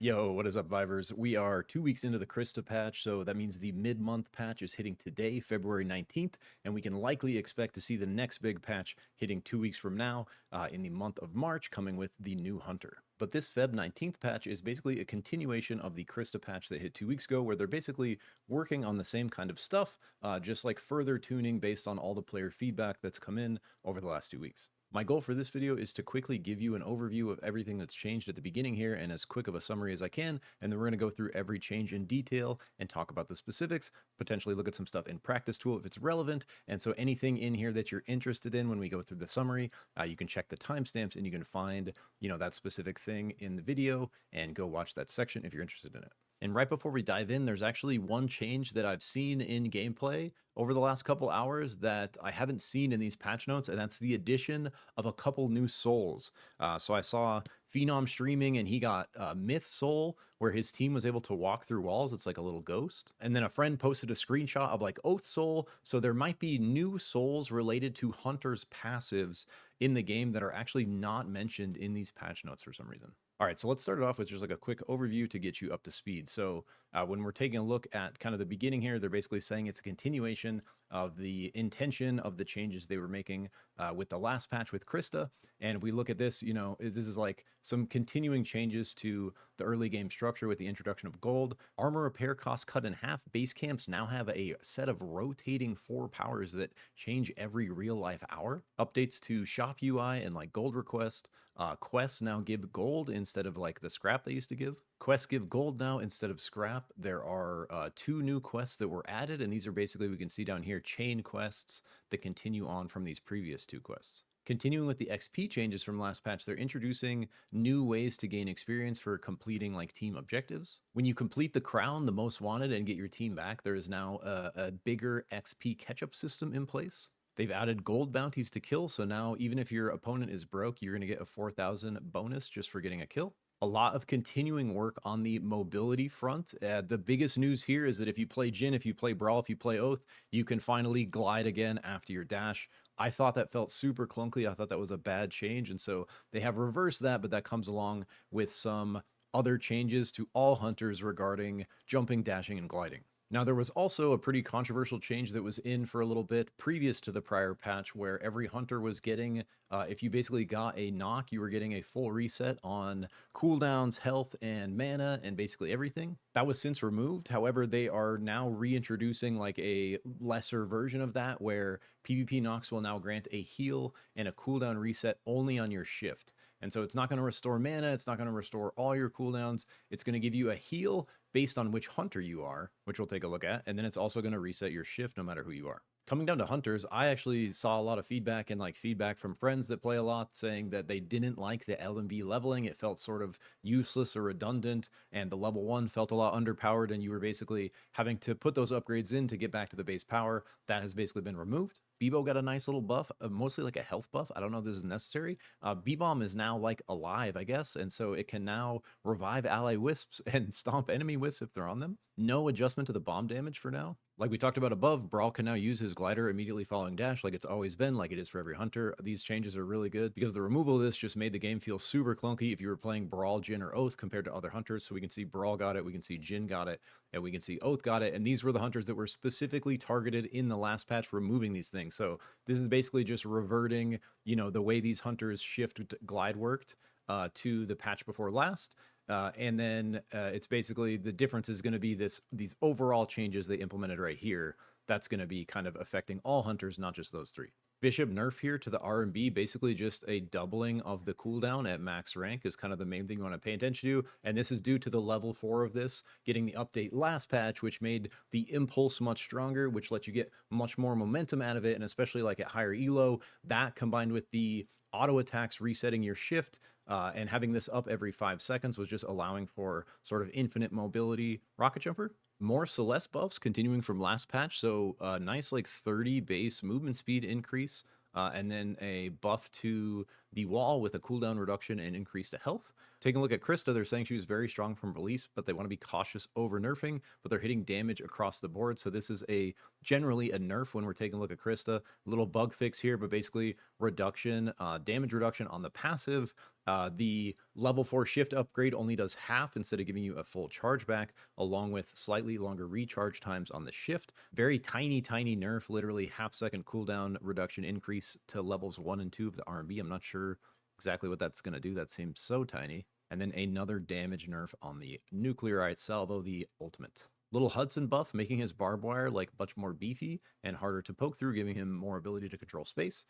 Yo, what is up, Vivers? We are 2 weeks into the Crysta patch, so that means the mid-month patch is hitting today, February 19th, and we can likely expect to see the next big patch hitting 2 weeks from now in the month of March, coming with the new Hunter. But this Feb 19th patch is basically a continuation of the Crysta patch that hit 2 weeks ago, where they're basically working on the same kind of stuff, just like further tuning based on all the player feedback that's come in over the last 2 weeks. My goal for this video is to quickly give you an overview of everything that's changed at the beginning here and as quick of a summary as I can, and then we're going to go through every change in detail and talk about the specifics, potentially look at some stuff in practice tool if it's relevant, and so anything in here that you're interested in when we go through the summary, you can check the timestamps and you can find, that specific thing in the video and go watch that section if you're interested in it. And right before we dive in, there's actually one change that I've seen in gameplay over the last couple hours that I haven't seen in these patch notes, and that's the addition of a couple new souls. So I saw Phenom streaming, and he got Myth Soul, where his team was able to walk through walls. It's like a little ghost. And then a friend posted a screenshot of like Oath Soul. So there might be new souls related to Hunter's passives in the game that are actually not mentioned in these patch notes for some reason. All right, so let's start it off with just like a quick overview to get you up to speed. So when we're taking a look at kind of the beginning here, they're basically saying it's a continuation of the intention of the changes they were making with the last patch with Crysta. And if we look at this, this is like some continuing changes to the early game structure with the introduction of gold. Armor repair costs cut in half. Base camps now have a set of rotating 4 powers that change every real life hour. Updates to shop UI and like gold request. Quests now give gold instead of like the scrap they used to give. Quests give gold now instead of scrap. There are 2 new quests that were added, and these are basically, we can see down here, chain quests that continue on from these previous 2 quests. Continuing with the XP changes from last patch, they're introducing new ways to gain experience for completing like team objectives. When you complete the crown, the most wanted, and get your team back, there is now a bigger XP catch-up system in place. They've added gold bounties to kill, so now even if your opponent is broke, you're going to get a 4,000 bonus just for getting a kill. A lot of continuing work on the mobility front. The biggest news here is that if you play Jhin, if you play Brall, if you play Oath, you can finally glide again after your dash. I thought that felt super clunky. I thought that was a bad change, and so they have reversed that, but that comes along with some other changes to all hunters regarding jumping, dashing, and gliding. Now, there was also a pretty controversial change that was in for a little bit previous to the prior patch where every hunter was getting, if you basically got a knock, you were getting a full reset on cooldowns, health, and mana, and basically everything. That was since removed. However, they are now reintroducing like a lesser version of that where PvP knocks will now grant a heal and a cooldown reset only on your shift. And so it's not going to restore mana, it's not going to restore all your cooldowns, it's going to give you a heal based on which hunter you are, which we'll take a look at, and then it's also going to reset your shift no matter who you are. Coming down to hunters, I actually saw a lot of feedback and like feedback from friends that play a lot saying that they didn't like the LMB leveling. It felt sort of useless or redundant, and the level 1 felt a lot underpowered, and you were basically having to put those upgrades in to get back to the base power. That has basically been removed. Beebo got a nice little buff, mostly like a health buff. I don't know if this is necessary. B-Bomb is now like alive, I guess, and so it can now revive ally wisps and stomp enemy wisps if they're on them. No adjustment to the bomb damage for now. Like we talked about above, Brall can now use his glider immediately following dash like it's always been, like it is for every hunter. These changes are really good because the removal of this just made the game feel super clunky if you were playing Brall, Jhin, or Oath compared to other hunters. So we can see Brall got it, we can see Jhin got it, and we can see Oath got it. And these were the hunters that were specifically targeted in the last patch, removing these things. So this is basically just reverting, the way these hunters shift glide worked to the patch before last. And then it's basically the difference is going to be these overall changes they implemented right here. That's going to be kind of affecting all hunters, not just those 3. Bishop nerf here to the RMB, basically just a doubling of the cooldown at max rank is kind of the main thing you want to pay attention to. And this is due to the level 4 of this getting the update last patch, which made the impulse much stronger, which let you get much more momentum out of it. And especially like at higher elo, that combined with the auto attacks resetting your shift and having this up every 5 seconds was just allowing for sort of infinite mobility. Rocket jumper. More Celeste buffs continuing from last patch, so a nice like 30 base movement speed increase, and then a buff to the wall with a cooldown reduction and increase to health. Taking a look at Crysta, they're saying she was very strong from release, but they want to be cautious over nerfing, but they're hitting damage across the board. So this is generally a nerf when we're taking a look at Crysta. A little bug fix here, but basically reduction, damage reduction on the passive. The level 4 shift upgrade only does half instead of giving you a full charge back, along with slightly longer recharge times on the shift. Very tiny nerf, literally half-second cooldown reduction increase to levels 1 and 2 of the RMB. I'm not sure exactly what that's going to do. That seems so tiny. And then another damage nerf on the Nuclearite Salvo, the ultimate. Little Hudson buff, making his barbed wire like much more beefy and harder to poke through, giving him more ability to control space.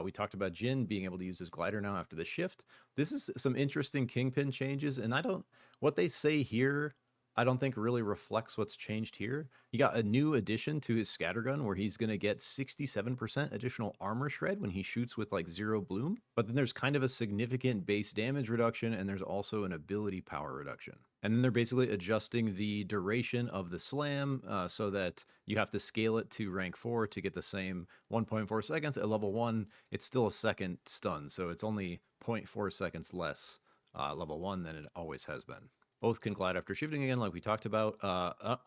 We talked about Jin being able to use his glider now after the shift. This is some interesting Kingpin changes, and what they say here, I don't think really reflects what's changed here. He got a new addition to his scattergun where he's going to get 67% additional armor shred when he shoots with like 0 bloom. But then there's kind of a significant base damage reduction, and there's also an ability power reduction. And then they're basically adjusting the duration of the slam so that you have to scale it to rank 4 to get the same 1.4 seconds. At level 1, it's still a second stun, so it's only 0.4 seconds less level 1 than it always has been. Both can glide after shifting again, like we talked about.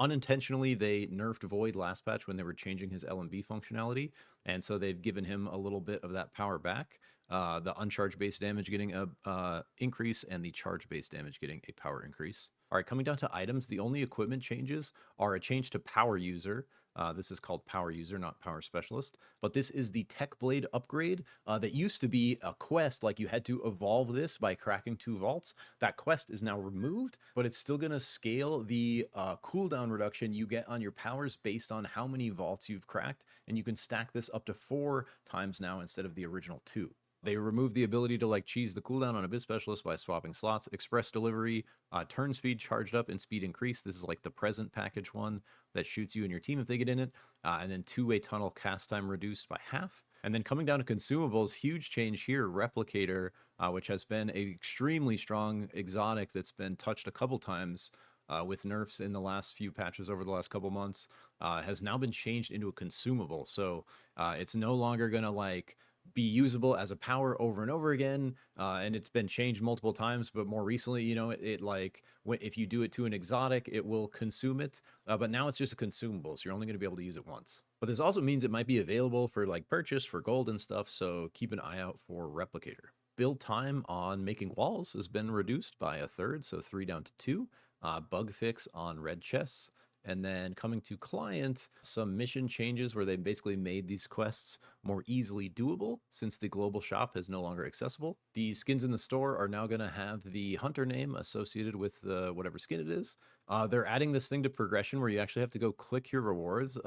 Unintentionally, they nerfed Void last patch when they were changing his LMB functionality, and so they've given him a little bit of that power back. The uncharged base damage getting a increase, and the charge base damage getting a power increase. All right, coming down to items, the only equipment changes are a change to Power User. This is called Power User, not Power Specialist. But this is the Techblade upgrade that used to be a quest, like you had to evolve this by cracking 2 vaults. That quest is now removed, but it's still going to scale the cooldown reduction you get on your powers based on how many vaults you've cracked, and you can stack this up to 4 times now instead of the original 2. They removed the ability to like cheese the cooldown on a Biz Specialist by swapping slots. Express delivery, turn speed charged up and speed increased. This is like the present package one that shoots you and your team if they get in it. And then 2-way tunnel cast time reduced by half. And then coming down to consumables, huge change here. Replicator, which has been an extremely strong exotic that's been touched a couple times with nerfs in the last few patches over the last couple months, has now been changed into a consumable. So it's no longer going to like be usable as a power over and over again, and it's been changed multiple times, but more recently, you know, it like if you do it to an exotic, it will consume it, but now it's just a consumable, so you're only going to be able to use it once. But this also means it might be available for like purchase for gold and stuff, so keep an eye out for Replicator. Build time on making walls has been reduced by 1/3, so 3 down to 2. Bug fix on red chests. And then coming to client, some mission changes where they basically made these quests more easily doable since the global shop is no longer accessible. The skins in the store are now going to have the hunter name associated with whatever skin it is. They're adding this thing to progression where you actually have to go click your rewards.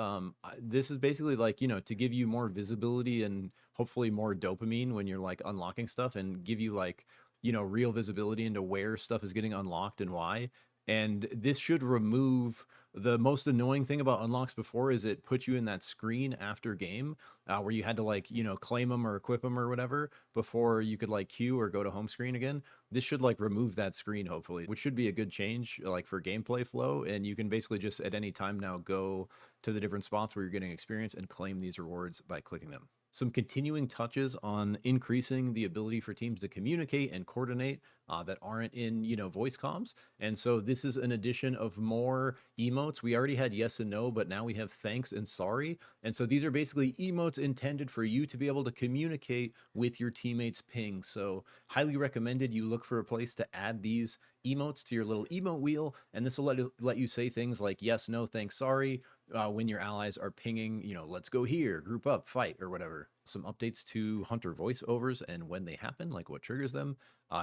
This is basically like, you know, to give you more visibility and hopefully more dopamine when you're like unlocking stuff, and give you like, you know, real visibility into where stuff is getting unlocked and why. And this should remove the most annoying thing about unlocks before, is it put you in that screen after game where you had to like, you know, claim them or equip them or whatever before you could like queue or go to home screen again. This should like remove that screen, hopefully, which should be a good change like for gameplay flow. And you can basically just at any time now go to the different spots where you're getting experience and claim these rewards by clicking them. Some continuing touches on increasing the ability for teams to communicate and coordinate that aren't in, you know, voice comms. And so this is an addition of more emotes. We already had yes and no, but now we have thanks and sorry. And so these are basically emotes intended for you to be able to communicate with your teammates' ping. So highly recommended you look for a place to add these emotes to your little emote wheel. And this will let you say things like yes, no, thanks, sorry, when your allies are pinging, you know, let's go here, group up, fight, or whatever. Some updates to hunter voiceovers and when they happen, like what triggers them.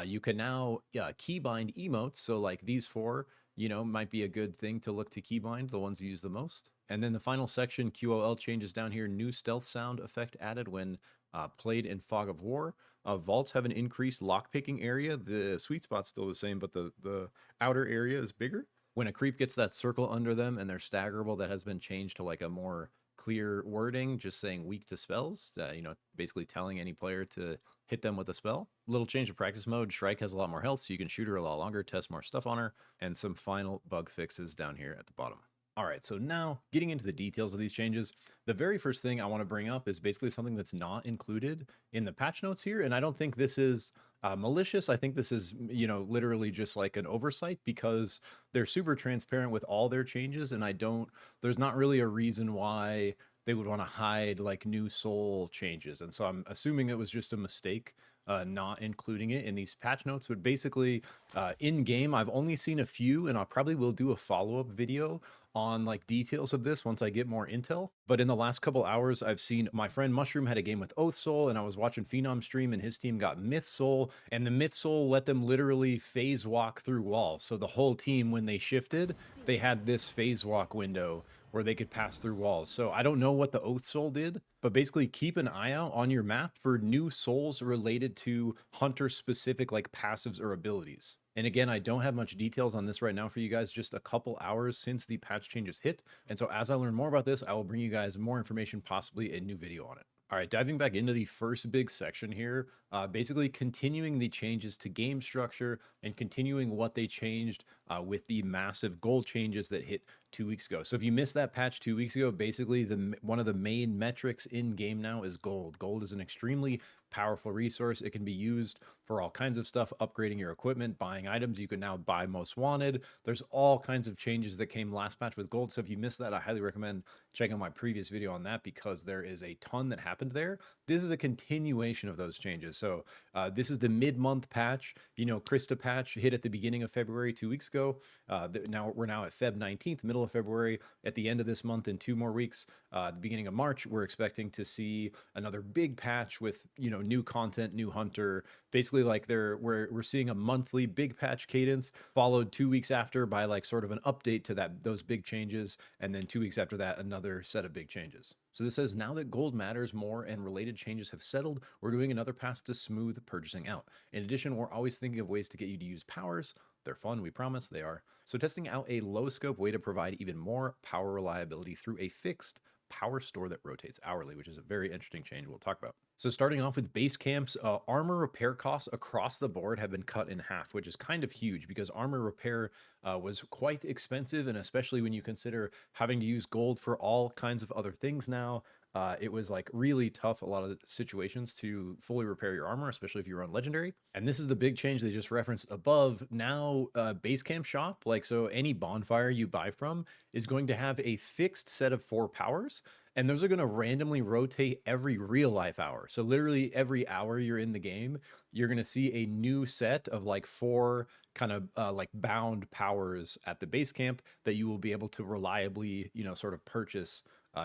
You can now keybind emotes. So like these 4, you know, might be a good thing to look to keybind, the ones you use the most. And then the final section, QOL changes down here, new stealth sound effect added when played in Fog of War. Vaults have an increased lockpicking area. The sweet spot's still the same, but the outer area is bigger. When a creep gets that circle under them and they're staggerable, that has been changed to like a more clear wording, just saying weak to spells, you know, basically telling any player to hit them with a spell. Little change of practice mode. Shrike has a lot more health, so you can shoot her a lot longer, test more stuff on her, and some final bug fixes down here at the bottom. All right, so now getting into the details of these changes, the very first thing I want to bring up is basically something that's not included in the patch notes here, and I don't think this is Malicious, I think this is, literally just like an oversight because they're super transparent with all their changes, and there's not really a reason why they would want to hide like new soul changes. And so I'm assuming it was just a mistake not including it in these patch notes. But basically, in game, I've only seen a few, and I probably will do a follow-up video on like details of this once I get more intel. But in the last couple hours, I've seen my friend Mushroom had a game with Oath Soul, and I was watching Phenom stream, and his team got Myth Soul, and the Myth Soul let them literally phase walk through walls. So the whole team, when they shifted, they had this phase walk window where they could pass through walls. So I don't know what the Oath Soul did, but basically keep an eye out on your map for new souls related to hunter specific like passives or abilities. And again, I don't have much details on this right now for you guys, just a couple hours since the patch changes hit. And so as I learn more about this, I will bring you guys more information, possibly a new video on it. All right, diving back into the first big section here, basically continuing the changes to game structure and continuing what they changed with the massive gold changes that hit 2 weeks ago. So if you missed that patch 2 weeks ago, basically one of the main metrics in game now is gold. Gold is an extremely powerful resource. It can be used for all kinds of stuff, upgrading your equipment, buying items. You can now buy most wanted. There's all kinds of changes that came last patch with gold. So if you missed that, I highly recommend checking out my previous video on that because there is a ton that happened there. This is a continuation of those changes. So this is the mid-month patch. Crysta patch hit at the beginning of February 2 weeks ago. Now we're at Feb 19th, middle of February. At the end of this month, in 2 more weeks, the beginning of March, we're expecting to see another big patch with new content, new hunter. Basically, like we're seeing a monthly big patch cadence, followed 2 weeks after by like sort of an update to those big changes, and then 2 weeks after that, another set of big changes. So this says, now that gold matters more and related changes have settled, we're doing another pass to smooth purchasing out. In addition, we're always thinking of ways to get you to use powers. They're fun, we promise they are. So testing out a low scope way to provide even more power reliability through a fixed power store that rotates hourly, which is a very interesting change we'll talk about. So starting off with base camps, armor repair costs across the board have been cut in half, which is kind of huge because armor repair was quite expensive, and especially when you consider having to use gold for all kinds of other things now. It was like really tough, a lot of the situations, to fully repair your armor, especially if you run legendary. And this is the big change they just referenced above. Now, base camp shop, so any bonfire you buy from is going to have a fixed set of 4 powers, and those are going to randomly rotate every real life hour. So literally every hour you're in the game, you're going to see a new set of like 4 kind of like bound powers at the base camp that you will be able to reliably, sort of purchase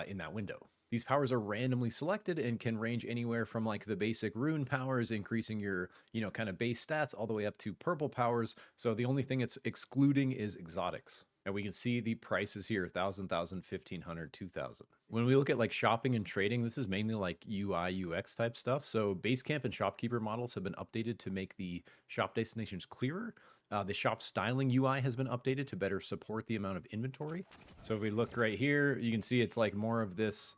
in that window. These powers are randomly selected and can range anywhere from like the basic rune powers, increasing your, kind of base stats, all the way up to purple powers. So the only thing it's excluding is exotics. And we can see the prices here, 1,000, 1,500, 2,000. When we look at like shopping and trading, this is mainly like UI, UX type stuff. So Basecamp and Shopkeeper models have been updated to make the shop destinations clearer. The shop styling UI has been updated to better support the amount of inventory. So if we look right here, you can see it's like more of this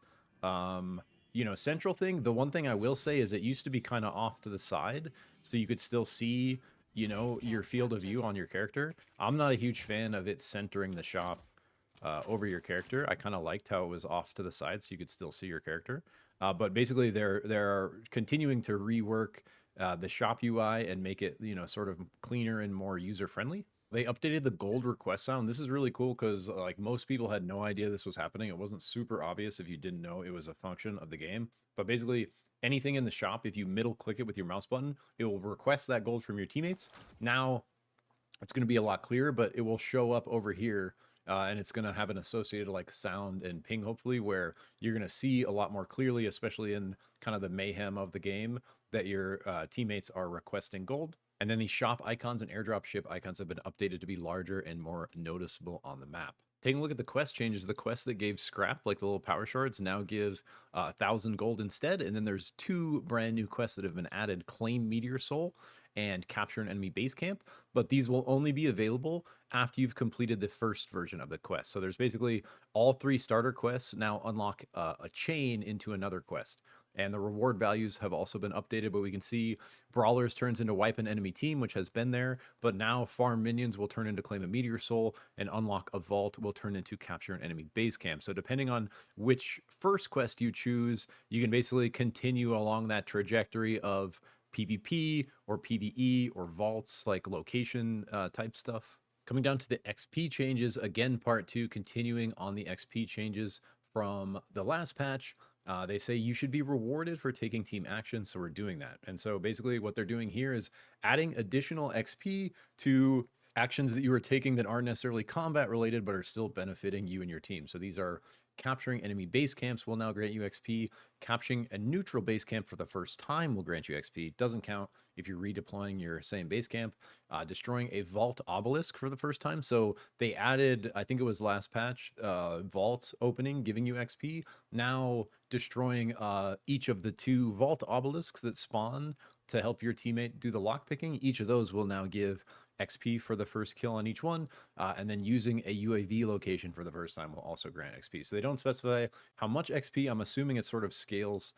central thing. The one thing I will say is it used to be kind of off to the side, so you could still see, your field of view on your character. I'm not a huge fan of it centering the shop over your character. I kind of liked how it was off to the side so you could still see your character. But basically they're continuing to rework the shop UI and make it, sort of cleaner and more user-friendly. They updated the gold request sound. This is really cool because like most people had no idea this was happening. It wasn't super obvious if you didn't know it was a function of the game. But basically anything in the shop, if you middle click it with your mouse button, it will request that gold from your teammates. Now it's going to be a lot clearer, but it will show up over here. And it's going to have an associated like sound and ping, hopefully, where you're going to see a lot more clearly, especially in kind of the mayhem of the game, that your teammates are requesting gold. And then the shop icons and airdrop ship icons have been updated to be larger and more noticeable on the map. Taking a look at the quest changes, the quest that gave scrap, like the little power shards, now give 1,000 gold instead. And then there's 2 brand new quests that have been added: Claim Meteor Soul and Capture an Enemy Base Camp. But these will only be available after you've completed the first version of the quest. So there's basically all 3 starter quests now unlock a chain into another quest. And the reward values have also been updated, but we can see Brawlers turns into Wipe an Enemy Team, which has been there, but now Farm Minions will turn into Claim a Meteor Soul, and Unlock a Vault will turn into Capture an Enemy Base Camp. So depending on which first quest you choose, you can basically continue along that trajectory of PvP or PvE or vaults, like location type stuff. Coming down to the XP changes, again, part 2, continuing on the XP changes from the last patch. They say you should be rewarded for taking team action, so we're doing that. And so basically what they're doing here is adding additional XP to actions that you are taking that aren't necessarily combat related, but are still benefiting you and your team. So these are capturing enemy base camps will now grant you XP. Capturing a neutral base camp for the first time will grant you XP. Doesn't count if you're redeploying your same base camp. Destroying a vault obelisk for the first time. So they added, I think it was last patch, vault opening, giving you XP. Now destroying each of the 2 vault obelisks that spawn to help your teammate do the lockpicking. Each of those will now give XP for the first kill on each one, and then using a UAV location for the first time will also grant XP. So they don't specify how much XP. I'm assuming it sort of scales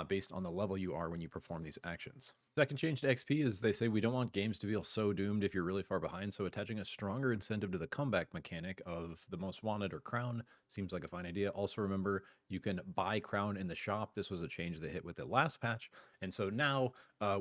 based on the level you are when you perform these actions. Second change to XP is they say we don't want games to feel so doomed if you're really far behind, so attaching a stronger incentive to the comeback mechanic of the most wanted or crown seems like a fine idea. Also remember, you can buy crown in the shop. This was a change that hit with the last patch, and so now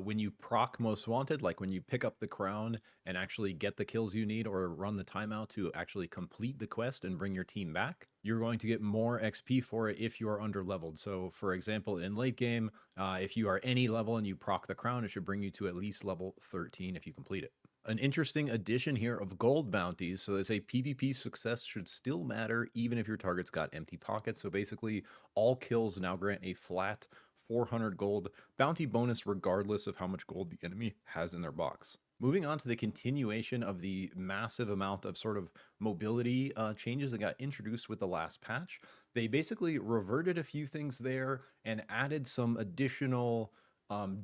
when you proc most wanted, like when you pick up the crown and actually get the kills you need or run the timeout to actually complete the quest and bring your team back, you're going to get more XP for it if you are under leveled. So for example, in late game, if you are any level and you proc the crown, it should bring you to at least level 13 if you complete it. An interesting addition here of gold bounties. So they say PvP success should still matter even if your target's got empty pockets. So basically all kills now grant a flat 400 gold bounty bonus regardless of how much gold the enemy has in their box. Moving on to the continuation of the massive amount of sort of mobility changes that got introduced with the last patch. They basically reverted a few things there and added some additional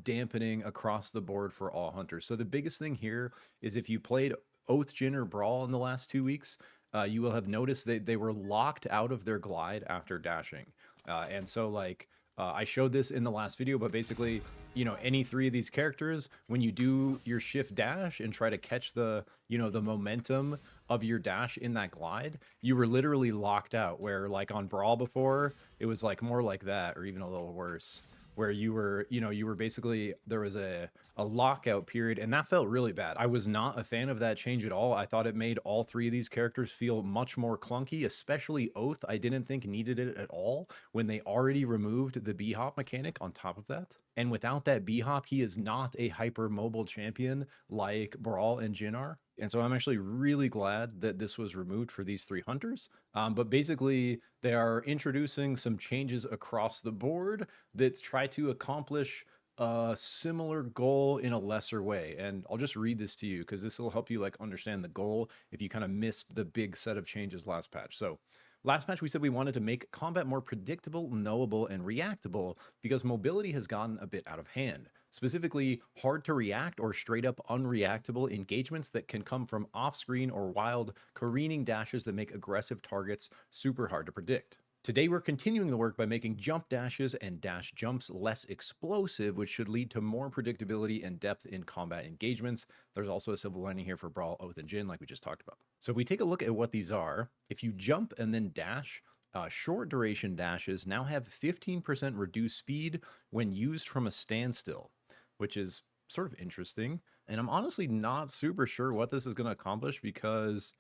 dampening across the board for all hunters. So the biggest thing here is if you played Oath Jin or Brall in the last 2 weeks, you will have noticed that they were locked out of their glide after dashing. And so like, I showed this in the last video, but basically, you know, any 3 of these characters, when you do your shift dash and try to catch the, you know, the momentum of your dash in that glide, you were literally locked out, where like on Brawl before, it was like more like that, or even a little worse, where you were, you know, you were basically, there was a lockout period, and that felt really bad. I was not a fan of that change at all. I thought it made all 3 of these characters feel much more clunky, especially Oath. I didn't think needed it at all when they already removed the B-hop mechanic on top of that. And without that B-hop, he is not a hyper mobile champion like Brawl and Jin are. And so I'm actually really glad that this was removed for these 3 hunters. But basically, they are introducing some changes across the board that try to accomplish a similar goal in a lesser way. And I'll just read this to you because this will help you like understand the goal if you kind of missed the big set of changes last patch. So last patch, we said we wanted to make combat more predictable, knowable, and reactable because mobility has gotten a bit out of hand. Specifically, hard to react or straight up unreactable engagements that can come from off-screen or wild careening dashes that make aggressive targets super hard to predict. Today, we're continuing the work by making jump dashes and dash jumps less explosive, which should lead to more predictability and depth in combat engagements. There's also a silver lining here for Brawl, Oath, and Jin, like we just talked about. So if we take a look at what these are, if you jump and then dash, short duration dashes now have 15% reduced speed when used from a standstill, which is sort of interesting. And I'm honestly not super sure what this is going to accomplish because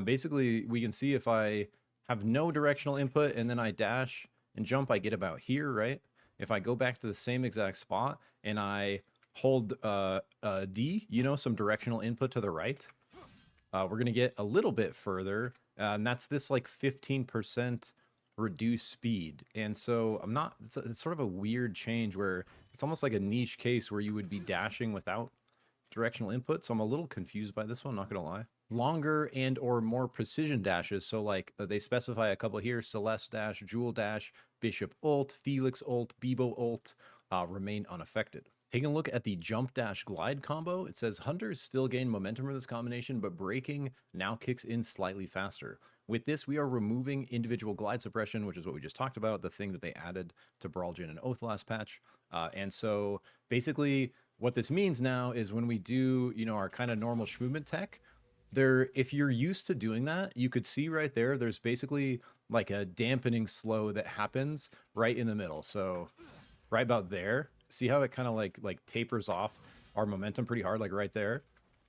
basically we can see if I have no directional input and then I dash and jump, I get about here, right? If I go back to the same exact spot and I hold D, you know, some directional input to the right, we're going to get a little bit further. And that's this like 15% reduced speed. And so I'm not, it's sort of a weird change where it's almost like a niche case where you would be dashing without directional input. So I'm a little confused by this one, not gonna lie. Longer and or more precision dashes. So like they specify a couple here: Celeste dash, Jewel dash, Bishop ult, Felix ult, Beebo ult remain unaffected. Taking a look at the jump dash glide combo, it says hunters still gain momentum from this combination, but braking now kicks in slightly faster. With this, we are removing individual glide suppression, which is what we just talked about, the thing that they added to Brawl, Jin, and Oath last patch. And so basically what this means now is when we do, you know, our kind of normal movement tech, there, if you're used to doing that, you could see right there, there's basically like a dampening slow that happens right in the middle. So right about there. see how it kind of like tapers off our momentum pretty hard, like right there.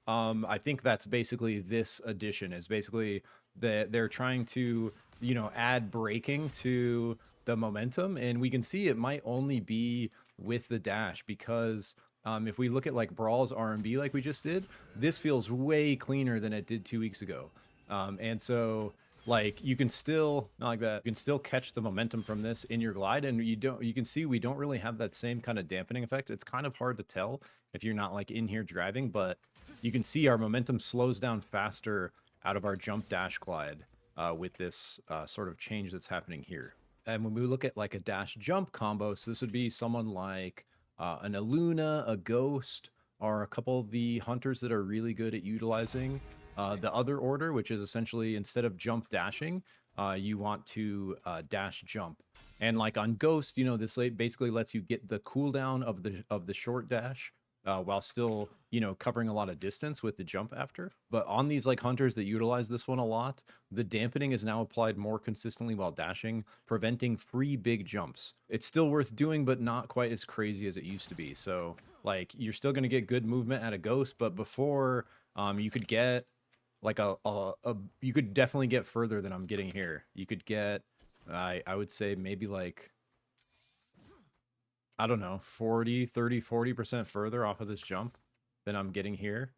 I think that's basically this addition is basically that they're trying to, you know, add braking to the momentum, and we can see it might only be with the dash because if we look at like Brawl's RMB like we just did, this feels way cleaner than it did 2 weeks ago. And so like you can still not like that, you can still catch the momentum from this in your glide, and you can see we don't really have that same kind of dampening effect. It's kind of hard to tell if you're not like in here driving, but you can see our momentum slows down faster out of our jump dash glide with this sort of change that's happening here. And when we look at like a dash jump combo, so this would be someone like an Aluna, a Ghost, or a couple of the hunters that are really good at utilizing the other order, which is essentially instead of jump dashing, you want to dash jump. And like on Ghost, you know, this basically lets you get the cooldown of the short dash while still, you know, covering a lot of distance with the jump after. But on these like hunters that utilize this one a lot, the dampening is now applied more consistently while dashing, preventing free big jumps. It's still worth doing, but not quite as crazy as it used to be. So like you're still going to get good movement at a Ghost, but before you could get like you could definitely get further than I'm getting here. You could get, I would say maybe like, I don't know, 40% further off of this jump than I'm getting here.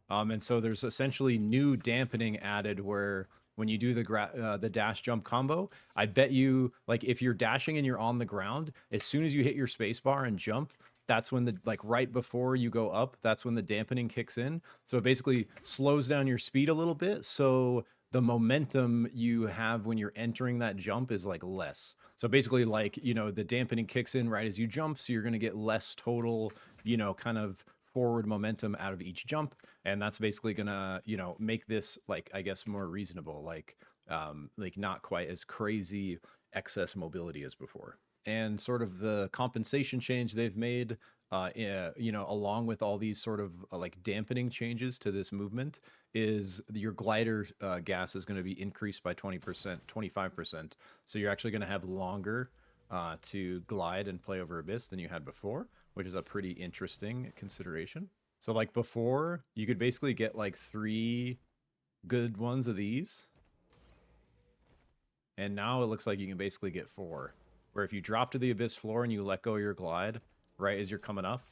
And so there's essentially new dampening added where when you do the dash jump combo, I bet you, like if you're dashing and you're on the ground, as soon as you hit your spacebar and jump, that's when like right before you go up, that's when the dampening kicks in. So it basically slows down your speed a little bit. So the momentum you have when you're entering that jump is like less. So basically like, you know, the dampening kicks in right as you jump. So you're going to get less total, you know, kind of forward momentum out of each jump. And that's basically going to, you know, make this like, I guess, more reasonable, like not quite as crazy excess mobility as before. And sort of the compensation change they've made, you know, along with all these sort of like dampening changes to this movement, is your glider gas is going to be increased by 20%, 25%. So you're actually going to have longer to glide and play over Abyss than you had before, which is a pretty interesting consideration. So like before, you could basically get like 3 good ones of these. And now it looks like you can basically get 4. Where if you drop to the Abyss floor and you let go of your glide right as you're coming up,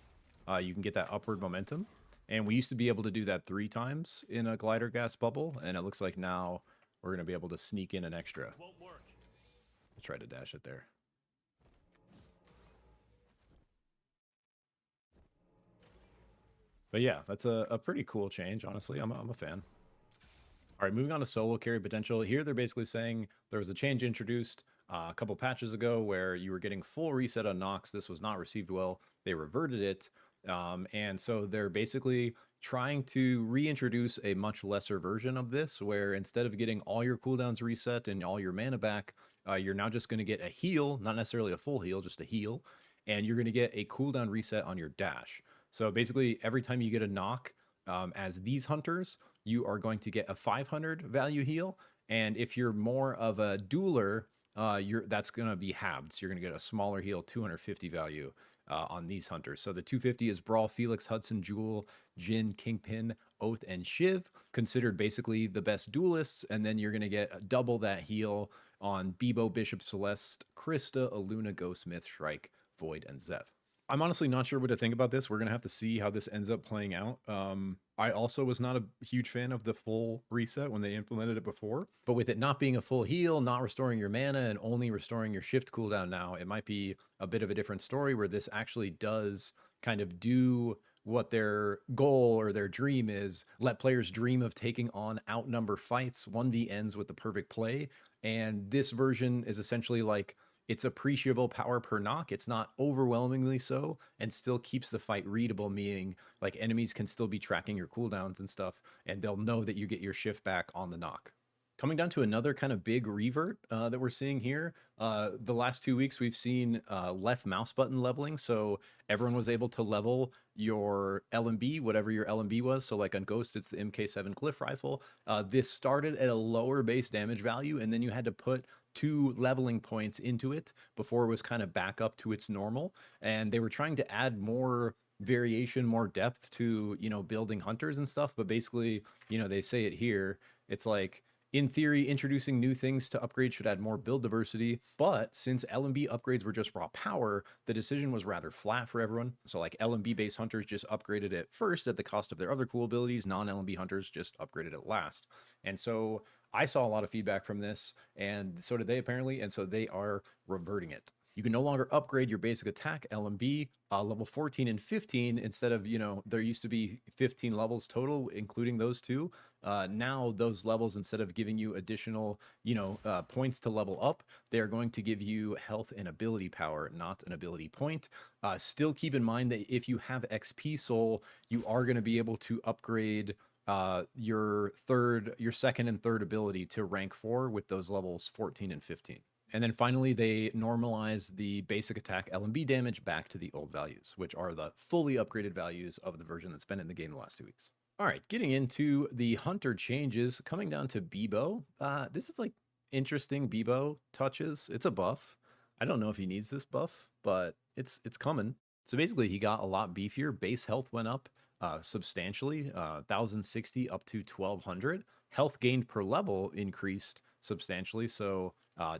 you can get that upward momentum. And we used to be able to do that 3 times in a glider gas bubble, and it looks like now we're going to be able to sneak in an extra. Won't work. I'll try to dash it there. But yeah, that's a pretty cool change, honestly. I'm a fan. All right, moving on to solo carry potential. Here they're basically saying there was a change introduced a couple patches ago where you were getting full reset on Nox. This was not received well. They reverted it. And so they're basically trying to reintroduce a much lesser version of this, where instead of getting all your cooldowns reset and all your mana back, you're now just going to get a heal, not necessarily a full heal, just a heal. And you're going to get a cooldown reset on your dash. So basically, every time you get a knock, as these hunters, you are going to get a 500 value heal. And if you're more of a dueler, that's going to be halved. So you're going to get a smaller heal, 250 value on these hunters. So the 250 is Brall, Felix, Hudson, Jewel, Jin, Kingpin, Oath, and Shiv, considered basically the best duelists. And then you're going to get double that heal on Beebo, Bishop, Celeste, Crysta, Aluna, Ghost, Myth, Shrike, Void, and Zev. I'm honestly not sure what to think about this. We're going to have to see how this ends up playing out. I also was not a huge fan of the full reset when they implemented it before. But with it not being a full heal, not restoring your mana, and only restoring your shift cooldown now, it might be a bit of a different story where this actually does kind of do what their goal or their dream is. Let players dream of taking on outnumber fights. 1v ends with the perfect play. And this version is essentially like, it's appreciable power per knock. It's not overwhelmingly so, and still keeps the fight readable, meaning like enemies can still be tracking your cooldowns and stuff, and they'll know that you get your shift back on the knock. Coming down to another kind of big revert that we're seeing here. The last 2 weeks, we've seen left mouse button leveling. So everyone was able to level your LMB, whatever your LMB was. So like on Ghost, it's the MK7 Cliff Rifle. This started at a lower base damage value, and then you had to put 2 leveling points into it before it was kind of back up to its normal. And they were trying to add more variation, more depth to, you know, building hunters and stuff. But basically, you know, they say it here. It's like, in theory, introducing new things to upgrade should add more build diversity, but since LMB upgrades were just raw power, the decision was rather flat for everyone. So like LMB based hunters just upgraded it first at the cost of their other cool abilities, non-LMB hunters just upgraded it last. And so I saw a lot of feedback from this, and so did they apparently, and so they are reverting it. You can no longer upgrade your basic attack LMB level 14 and 15 instead of, you know, there used to be 15 levels total, including those two. Now those levels, instead of giving you additional, you know, points to level up, they're going to give you health and ability power, not an ability point. Still keep in mind that if you have XP Soul, you are going to be able to upgrade your second and third ability to rank 4 with those levels 14 and 15. And then finally, they normalize the basic attack LMB damage back to the old values, which are the fully upgraded values of the version that's been in the game the last 2 weeks. All right, getting into the hunter changes, coming down to Beebo. This is like interesting Beebo touches. It's a buff. I don't know if he needs this buff, but it's coming. So basically, he got a lot beefier. Base health went up substantially, 1,060 up to 1,200. Health gained per level increased substantially, so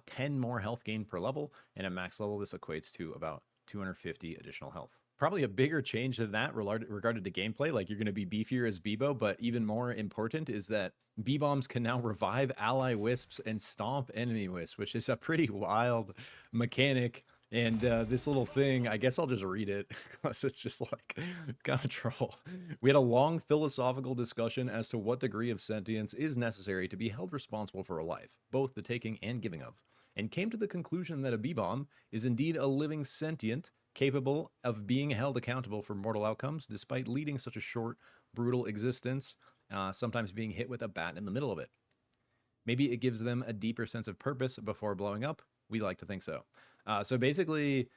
10 more health gain per level, and at max level this equates to about 250 additional health. Probably a bigger change than that regarded to gameplay, like you're going to be beefier as Beebo, but even more important is that B-bombs can now revive ally wisps and stomp enemy wisps, which is a pretty wild mechanic. And this little thing, I guess I'll just read it because it's just like kind of troll. We had a long philosophical discussion as to what degree of sentience is necessary to be held responsible for a life, both the taking and giving of, and came to the conclusion that a B-bomb is indeed a living sentient capable of being held accountable for mortal outcomes despite leading such a short, brutal existence, sometimes being hit with a bat in the middle of it. Maybe it gives them a deeper sense of purpose before blowing up. We like to think so. So basically,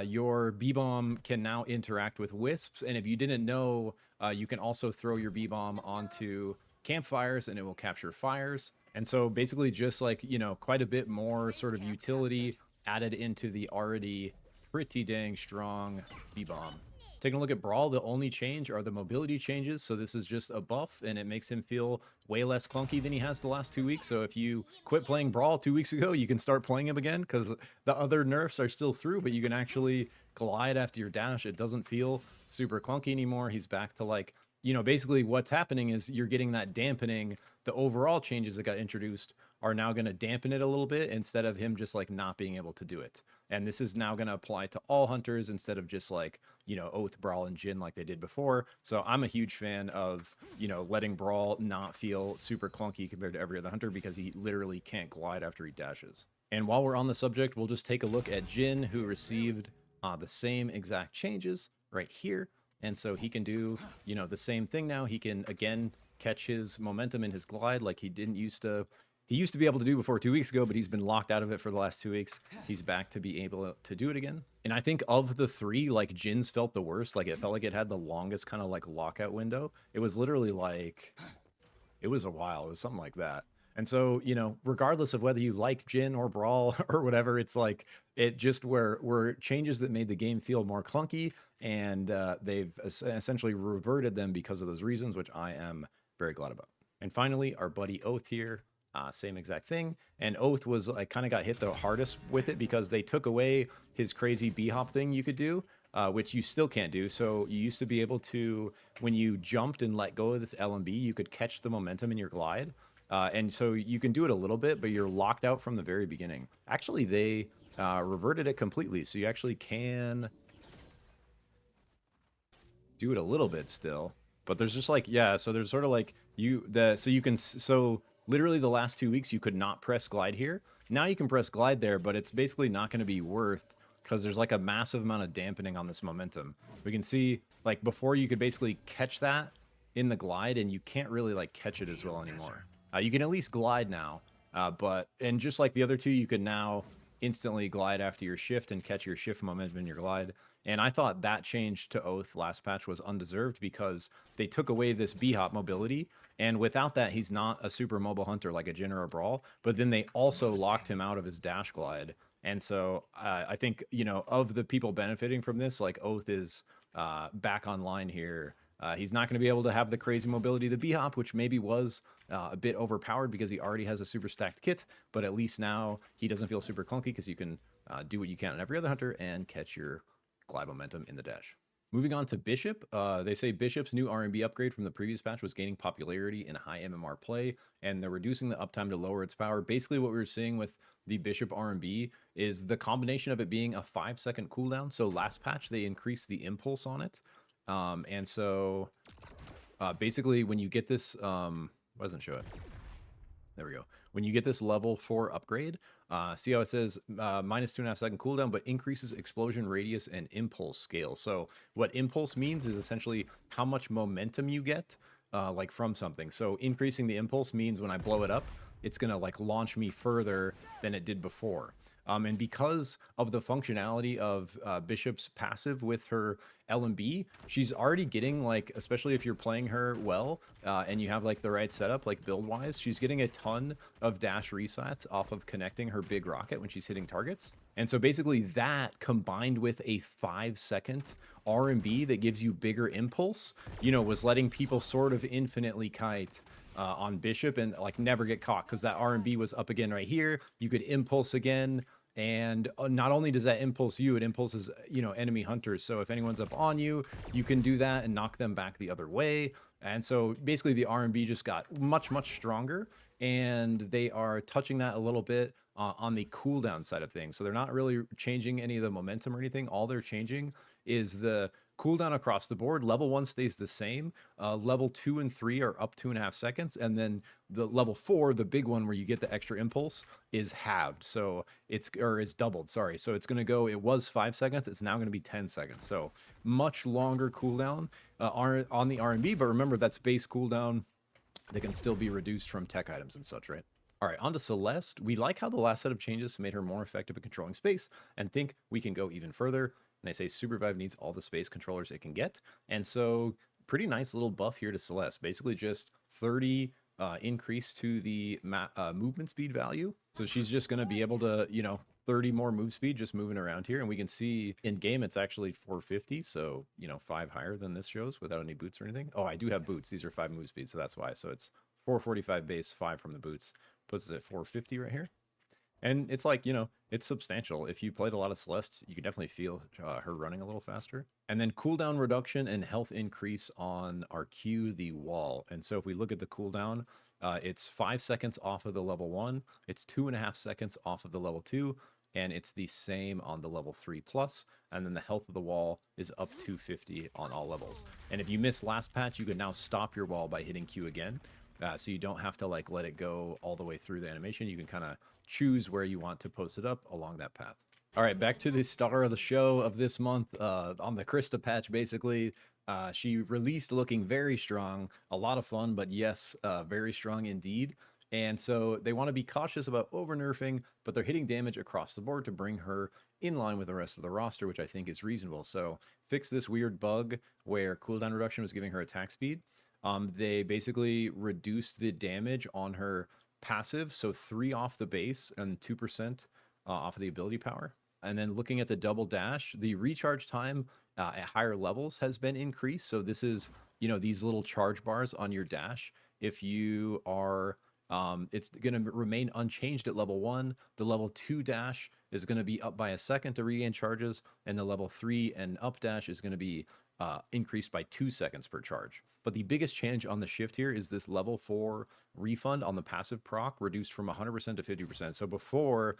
your B-bomb can now interact with wisps, and if you didn't know, you can also throw your B-bomb onto campfires, and it will capture fires. And so basically just like, you know, quite a bit more sort of utility added into the already pretty dang strong B-bomb. Taking a look at Brall, the only change are the mobility changes. So this is just a buff, and it makes him feel way less clunky than he has the last 2 weeks. So if you quit playing Brall 2 weeks ago, you can start playing him again because the other nerfs are still through, but you can actually glide after your dash. It doesn't feel super clunky anymore. He's back to like, you know, basically what's happening is you're getting that dampening. The overall changes that got introduced are now going to dampen it a little bit instead of him just like not being able to do it. And this is now going to apply to all hunters instead of just like, you know, Oath, Brall, and Jhin like they did before. So I'm a huge fan of, you know, letting Brall not feel super clunky compared to every other hunter because he literally can't glide after he dashes. And while we're on the subject, we'll just take a look at Jhin, who received the same exact changes right here. And so he can do, you know, the same thing now. He can, again, catch his momentum in his glide like he didn't used to. He used to be able to do before 2 weeks ago, but he's been locked out of it for the last 2 weeks. He's back to be able to do it again. And I think of the three, like Jin's felt the worst. Like it felt like it had the longest kind of like lockout window. It was literally like, it was a while. It was something like that. And so, you know, regardless of whether you like Jhin or Brall or whatever, it's like it just were changes that made the game feel more clunky, and they've essentially reverted them because of those reasons, which I am very glad about. And finally, our buddy Oath here. Same exact thing, and Oath was like kind of got hit the hardest with it because they took away his crazy B-hop thing you could do, which you still can't do. So you used to be able to, when you jumped and let go of this LMB, you could catch the momentum in your glide, and so you can do it a little bit, but you're locked out from the very beginning. Actually, they reverted it completely, so you actually can do it a little bit still, but there's just like, yeah, so there's sort of like so literally the last 2 weeks you could not press glide here. Now you can press glide there, but it's basically not going to be worth because there's like a massive amount of dampening on this momentum. We can see like before you could basically catch that in the glide, and you can't really like catch it as well anymore. You can at least glide now, and just like the other two, you can now instantly glide after your shift and catch your shift momentum in your glide. And I thought that change to Oath last patch was undeserved because they took away this B-Hop mobility. And without that, he's not a super mobile hunter like a Jhin or a Brall. But then they also locked him out of his dash glide. And so I think, you know, of the people benefiting from this, like Oath is back online here. He's not going to be able to have the crazy mobility of the B-Hop, which maybe was a bit overpowered because he already has a super stacked kit. But at least now he doesn't feel super clunky because you can do what you can on every other hunter and catch your glide momentum in the dash. Moving on to Bishop, they say Bishop's new RMB upgrade from the previous patch was gaining popularity in high MMR play, and they're reducing the uptime to lower its power. Basically, what we were seeing with the Bishop RMB is the combination of it being a 5-second cooldown. So last patch, they increased the impulse on it. And so basically, when you get this, doesn't show it. There we go. When you get this level 4 upgrade, see how it says minus 2.5 second cooldown, but increases explosion radius and impulse scale. So what impulse means is essentially how much momentum you get like from something. So increasing the impulse means when I blow it up, it's going to like launch me further than it did before. And because of the functionality of Bishop's passive with her LMB, she's already getting like, especially if you're playing her well and you have like the right setup, like build wise, she's getting a ton of dash resets off of connecting her big rocket when she's hitting targets. And so basically that combined with a 5-second RMB that gives you bigger impulse, you know, was letting people sort of infinitely kite on Bishop and like never get caught because that RMB was up again right here. You could impulse again. And not only does that impulse you, it impulses, you know, enemy hunters. So if anyone's up on you, you can do that and knock them back the other way. And so basically the RMB just got much, much stronger. And they are touching that a little bit on the cooldown side of things. So they're not really changing any of the momentum or anything. All they're changing is the cooldown across the board. Level 1 stays the same. Level 2 and 3 are up 2.5 seconds. And then the level 4, the big one where you get the extra impulse, is halved. So it's doubled, sorry. So it's going to go, it was 5 seconds. It's now going to be 10 seconds. So much longer cooldown on the RMB. But remember, that's base cooldown. They can still be reduced from tech items and such, right? All right, on to Celeste. We like how the last set of changes made her more effective at controlling space and think we can go even further. And they say SUPERVIVE needs all the space controllers it can get. And so pretty nice little buff here to Celeste. Basically just 30 increase to the movement speed value. So she's just going to be able to, you know, 30 more move speed just moving around here. And we can see in game it's actually 450. So, you know, 5 higher than this shows without any boots or anything. Oh, I do have boots. These are 5 move speed. So that's why. So it's 445 base, 5 from the boots. Puts it at 450 right here. And it's like, you know, it's substantial. If you played a lot of Celeste, you can definitely feel her running a little faster. And then cooldown reduction and health increase on our Q, the wall. And so if we look at the cooldown, it's 5 seconds off of the level 1. It's 2.5 seconds off of the level 2. And it's the same on the level 3+. And then the health of the wall is up 250 on all levels. And if you missed last patch, you can now stop your wall by hitting Q again. So you don't have to like let it go all the way through the animation. You can kind of choose where you want to post it up along that path. All right, back to the star of the show of this month on the Crysta patch, basically. She released looking very strong, a lot of fun, but yes, very strong indeed. And so they want to be cautious about over-nerfing, but they're hitting damage across the board to bring her in line with the rest of the roster, which I think is reasonable. So fix this weird bug where cooldown reduction was giving her attack speed. They basically reduced the damage on her passive, so 3 off the base and 2% off of the ability power. And then looking at the double dash, the recharge time at higher levels has been increased. So this is, you know, these little charge bars on your dash. If you are, it's going to remain unchanged at level 1. The level 2 dash is going to be up by a second to regain charges, and the level 3 and up dash is going to be increased by 2 seconds per charge. But the biggest change on the shift here is this level 4 refund on the passive proc reduced from 100% to 50%. So before,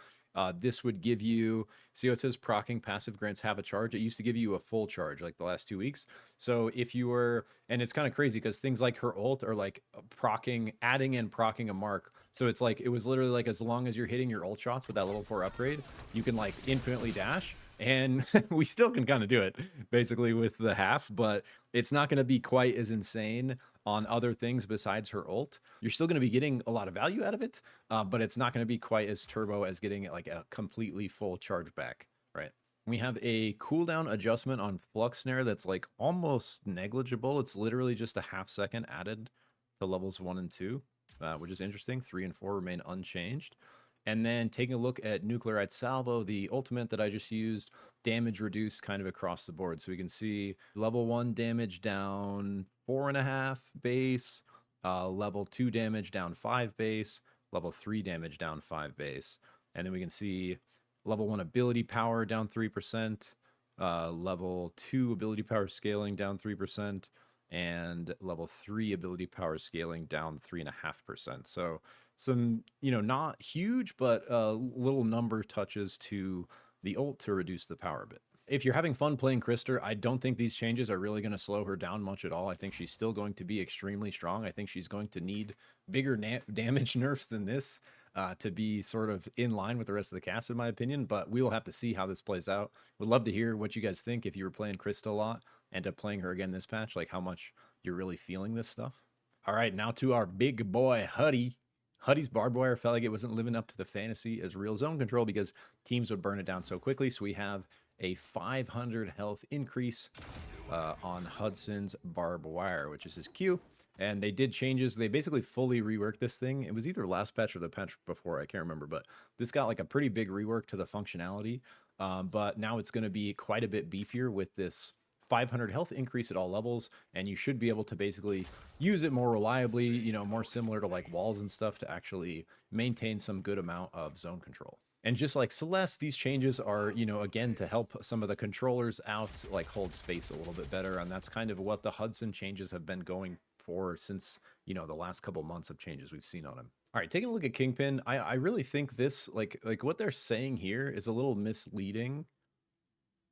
this would give you, see how it says procking passive grants have a charge? It used to give you a full charge like the last 2 weeks. So if you were, and it's kind of crazy because things like her ult are like procking, adding and procking a mark. So it's like, it was literally like as long as you're hitting your ult shots with that level 4 upgrade, you can like infinitely dash. And we still can kind of do it basically with the half, but it's not going to be quite as insane on other things besides her ult. You're still going to be getting a lot of value out of it, but it's not going to be quite as turbo as getting like a completely full charge back, right? We have a cooldown adjustment on Flux Snare that's like almost negligible. It's literally just a half second added to levels 1 and 2, which is interesting. 3 and 4 remain unchanged. And then taking a look at Nuclearite Salvo, the ultimate that I just used, damage reduced kind of across the board. So we can see level 1 damage down 4.5 base, level 2 damage down 5 base, level 3 damage down 5 base. And then we can see level 1 ability power down 3%, level 2 ability power scaling down 3%, and level 3 ability power scaling down 3.5%. So some, not huge, but little number touches to the ult to reduce the power a bit. If you're having fun playing Crysta, I don't think these changes are really going to slow her down much at all. I think she's still going to be extremely strong. I think she's going to need bigger damage nerfs than this to be sort of in line with the rest of the cast, in my opinion. But we will have to see how this plays out. Would love to hear what you guys think if you were playing Crysta a lot, end up playing her again this patch, like how much you're really feeling this stuff. All right, now to our big boy, Huddy. Huddy's barbed wire felt like it wasn't living up to the fantasy as real zone control because teams would burn it down so quickly. So we have a 500 health increase on Hudson's barbed wire, which is his Q. And they did changes. They basically fully reworked this thing. It was either last patch or the patch before. I can't remember, but this got like a pretty big rework to the functionality. But now it's going to be quite a bit beefier with this 500 health increase at all levels, and you should be able to basically use it more reliably, more similar to like walls and stuff to actually maintain some good amount of zone control. And just like Celeste, these changes are, again, to help some of the controllers out, like hold space a little bit better. And that's kind of what the Hudson changes have been going for since, the last couple months of changes we've seen on him. All right, taking a look at Kingpin, I really think this, like what they're saying here is a little misleading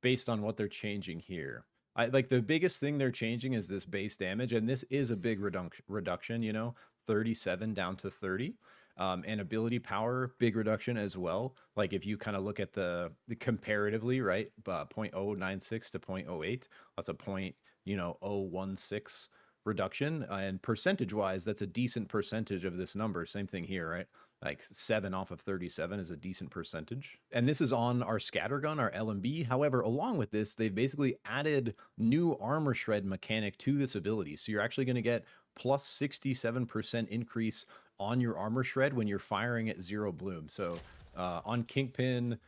based on what they're changing here. Like the biggest thing they're changing is this base damage, and this is a big reduction, 37 down to 30. And ability power, big reduction as well. Like if you kind of look at the comparatively, right, 0.096 to 0.08, that's a 0.016 reduction. And percentage wise, that's a decent percentage of this number. Same thing here, right? Like 7 off of 37 is a decent percentage. And this is on our scattergun, our LMB. However, along with this, they've basically added new armor shred mechanic to this ability. So you're actually going to get plus 67% increase on your armor shred when you're firing at 0 bloom. So on Kingpin,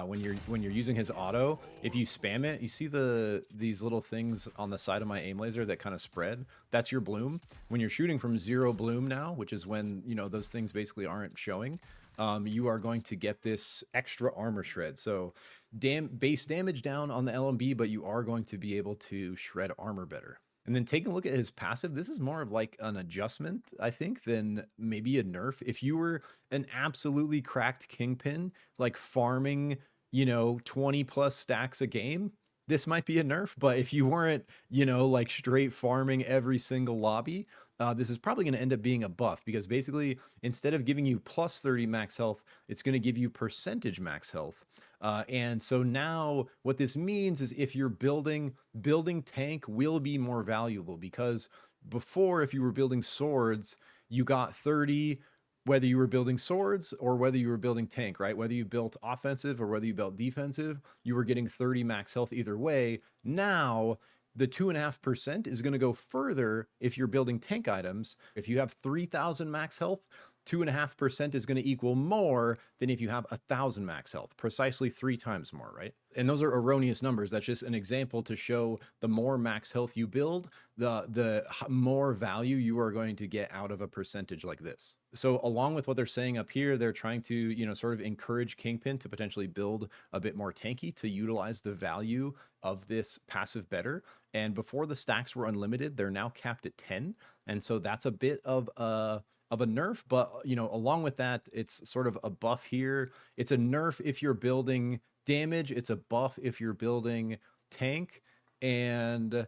when you're using his auto, if you spam it, you see these little things on the side of my aim laser that kind of spread. That's your bloom. When you're shooting from 0 bloom now, which is when those things basically aren't showing, you are going to get this extra armor shred. So base damage down on the LMB, but you are going to be able to shred armor better. And then taking a look at his passive, this is more of like an adjustment, I think, than maybe a nerf. If you were an absolutely cracked Kingpin, like farming, 20 plus stacks a game, this might be a nerf. But if you weren't, like straight farming every single lobby, this is probably going to end up being a buff, because basically instead of giving you plus 30 max health, it's going to give you percentage max health. And so now what this means is if you're building tank will be more valuable, because before, if you were building swords, you got 30, whether you were building swords or whether you were building tank, right? Whether you built offensive or whether you built defensive, you were getting 30 max health either way. Now, the 2.5% is going to go further if you're building tank items. If you have 3,000 max health, 2.5% is going to equal more than if you have 1,000 max health, precisely 3 times more, right? And those are erroneous numbers. That's just an example to show the more max health you build, the more value you are going to get out of a percentage like this. So along with what they're saying up here, they're trying to, sort of encourage Kingpin to potentially build a bit more tanky to utilize the value of this passive better. And before the stacks were unlimited, they're now capped at 10. And so that's a bit of a nerf, but along with that, it's sort of a buff here. It's a nerf if you're building damage, it's a buff if you're building tank, and